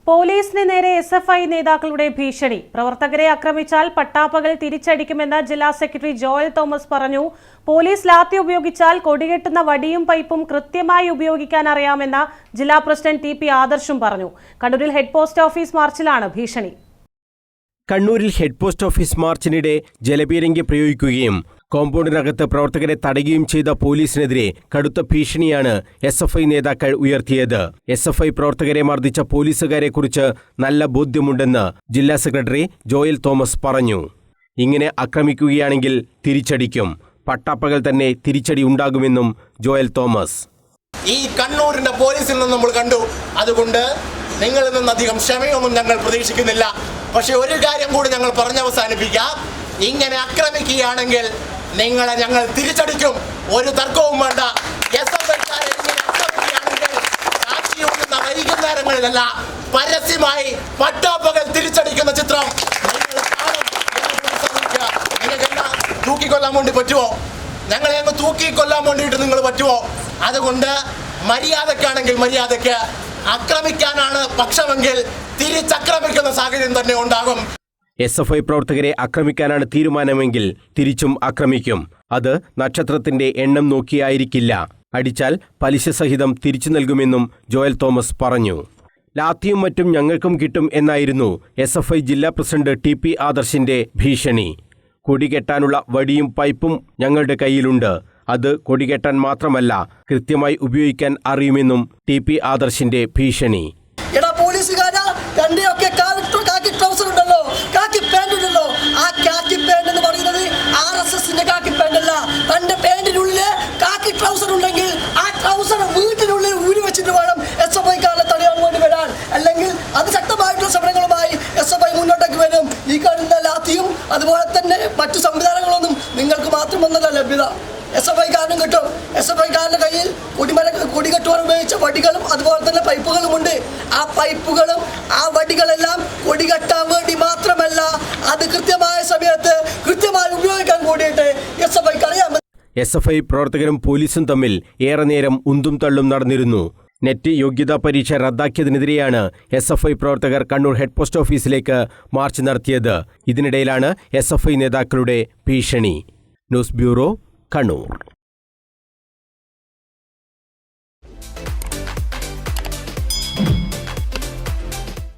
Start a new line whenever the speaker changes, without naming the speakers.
പോലീസിന് നേരെ എസ്എഫ്ഐ നേതാക്കളുടെ ഭീഷണി. പ്രവർത്തകരെ ആക്രമിച്ചാൽ പട്ടാപ്പകൽ തിരിച്ചടിക്കുമെന്ന് ജില്ലാ സെക്രട്ടറി ജോയൽ തോമസ് പറഞ്ഞു. പോലീസ് ലാത്തി ഉപയോഗിച്ചാൽ കൊടികെട്ടുന്ന വടിയും പൈപ്പും കൃത്യമായി ഉപയോഗിക്കാൻ അറിയാമെന്ന് ജില്ലാ പ്രസിഡന്റ് ടി.പി. ആദർശും പറഞ്ഞു. കണ്ണൂരിൽ ഹെഡ് പോസ്റ്റ് ഓഫീസ് മാർച്ചിലാണ് ഭീഷണി.
കണ്ണൂരിൽ ഹെഡ് പോസ്റ്റ് ഓഫീസ് മാർച്ചിനിടെ ജലപീരങ്കി പ്രയോഗിക്കുകയും കോമ്പൗണ്ടിനകത്ത് പ്രവർത്തകരെ തടയുകയും ചെയ്ത പോലീസിനെതിരെ കടുത്ത ഭീഷണിയാണ് എസ്എഫ്ഐ നേതാക്കൾ ഉയർത്തിയത്. എസ്എഫ്ഐ പ്രവർത്തകരെ മർദ്ദിച്ച പോലീസുകാരെക്കുറിച്ച് നല്ല ബോധ്യമുണ്ടെന്ന് ജില്ലാ സെക്രട്ടറി ജോയൽ തോമസ് പറഞ്ഞു. ഇങ്ങനെ ആക്രമിക്കുകയാണെങ്കിൽ തിരിച്ചടിക്കും, പട്ടാപ്പകൽ തന്നെ തിരിച്ചടി ഉണ്ടാകുമെന്നും ജോയൽ തോമസ്.
ഈ കണ്ണൂരിന്റെ പോലീസിൽ നിന്ന് നമ്മൾ കണ്ടു. അതുകൊണ്ട് നിങ്ങളിൽ നിന്ന് അധികം ക്ഷമയൊന്നും ഞങ്ങൾ പ്രതീക്ഷിക്കുന്നില്ല. പക്ഷെ ഒരു കാര്യം കൂടി ഞങ്ങൾ പറഞ്ഞവസാനിപ്പിക്കാം. ഇങ്ങനെ ആക്രമിക്കുകയാണെങ്കിൽ നിങ്ങളെ ഞങ്ങൾ തിരിച്ചടിക്കും, ഒരു തർക്കവും വേണ്ട. വൈകുന്നേരങ്ങളിലല്ല, പരസ്യമായി പട്ടാപ്പകൽ തിരിച്ചടിക്കുന്ന ചിത്രം നിങ്ങൾ കാണും. നിങ്ങൾക്കെല്ലാം തൂക്കിക്കൊല്ലാൻ വേണ്ടി പറ്റുമോ? ഞങ്ങളെ അങ്ങ് തൂക്കിക്കൊല്ലാൻ വേണ്ടിയിട്ട് നിങ്ങൾ പറ്റുമോ? അതുകൊണ്ട് മര്യാദക്കാണെങ്കിൽ മര്യാദക്ക്, ആക്രമിക്കാനാണ് പക്ഷമെങ്കിൽ തിരിച്ചക്രമിക്കുന്ന സാഹചര്യം തന്നെ ഉണ്ടാകും.
എസ്എഫ്ഐ പ്രവർത്തകരെ ആക്രമിക്കാനാണ് തീരുമാനമെങ്കിൽ തിരിച്ചും ആക്രമിക്കും. അത് നക്ഷത്രത്തിന്റെ എണ്ണം നോക്കിയായിരിക്കില്ല. അടിച്ചാൽ പലിശ സഹിതം തിരിച്ചു നൽകുമെന്നും ജോയൽ തോമസ് പറഞ്ഞു. ലാത്തിയും മറ്റും ഞങ്ങൾക്കും കിട്ടും എന്നായിരുന്നു എസ്എഫ്ഐ ജില്ലാ പ്രസിഡന്റ് ടി.പി. ആദർശിന്റെ ഭീഷണി. കൊടികെട്ടാനുള്ള വടിയും പൈപ്പും ഞങ്ങളുടെ കയ്യിലുണ്ട്. അത് കൊടികെട്ടാൻ മാത്രമല്ല, കൃത്യമായി ഉപയോഗിക്കാൻ അറിയുമെന്നും ടി.പി. ആദർശിന്റെ ഭീഷണി.
ആ കാക്കി പാന്റ് എന്ന് പറയുന്നത് RSSന്റെ കാക്കി പാന്റ് അല്ല. തന്റെ പാന്റിനുള്ളിൽ കാക്കി ട്രൗസർ ഉണ്ടെങ്കിൽ ആ ട്രൗസർ വീട്ടിനുള്ളിൽ ഊരി വെച്ചിട്ട് വേണം എസ്എഫ്ഐക്കാരെ തടയാൻ വേണ്ടി വരാൻ. അല്ലെങ്കിൽ അതിശക്തമായിട്ടുള്ള സമരങ്ങളുമായി എസ്എഫ്ഐ മുന്നോട്ടേക്ക് വരും. ഈ കാണുന്ന ലാത്തിയും അതുപോലെ തന്നെ മറ്റു സംവിധാനങ്ങളൊന്നും നിങ്ങൾക്ക് മാത്രമൊന്നല്ല ലഭ്യത. എസ്എഫ്ഐക്കാരനും കിട്ടും. എസ്എഫ്ഐക്കാരന്റെ കയ്യിൽ കൊടികെട്ടുവാൻ ഉപയോഗിച്ച വടികളും അതുപോലെ തന്നെ പൈപ്പുകളും ഉണ്ട്. ആ പൈപ്പുകളും ആ വടികളെല്ലാം കൊടികെട്ടാൻ വേണ്ടി മാത്രമല്ല, അത് കൃത്യമായ സമയത്ത് കൃത്യമായി ഉപയോഗിക്കാൻ കൂടിയിട്ട് എസ്എഫ്ഐക്ക് അറിയാം.
എസ്എഫ്ഐ പ്രവർത്തകരും പോലീസും തമ്മിൽ ഏറെ നേരം ഉന്തും തള്ളും നടന്നിരുന്നു. നെറ്റ് യോഗ്യതാ പരീക്ഷ റദ്ദാക്കിയതിനെതിരെയാണ് എസ്എഫ്ഐ പ്രവർത്തകർ കണ്ണൂർ ഹെഡ് പോസ്റ്റ് ഓഫീസിലേക്ക് മാർച്ച് നടത്തിയത്. ഇതിനിടയിലാണ് എസ്എഫ്ഐ നേതാക്കളുടെ ഭീഷണി. News bureau, Kannur.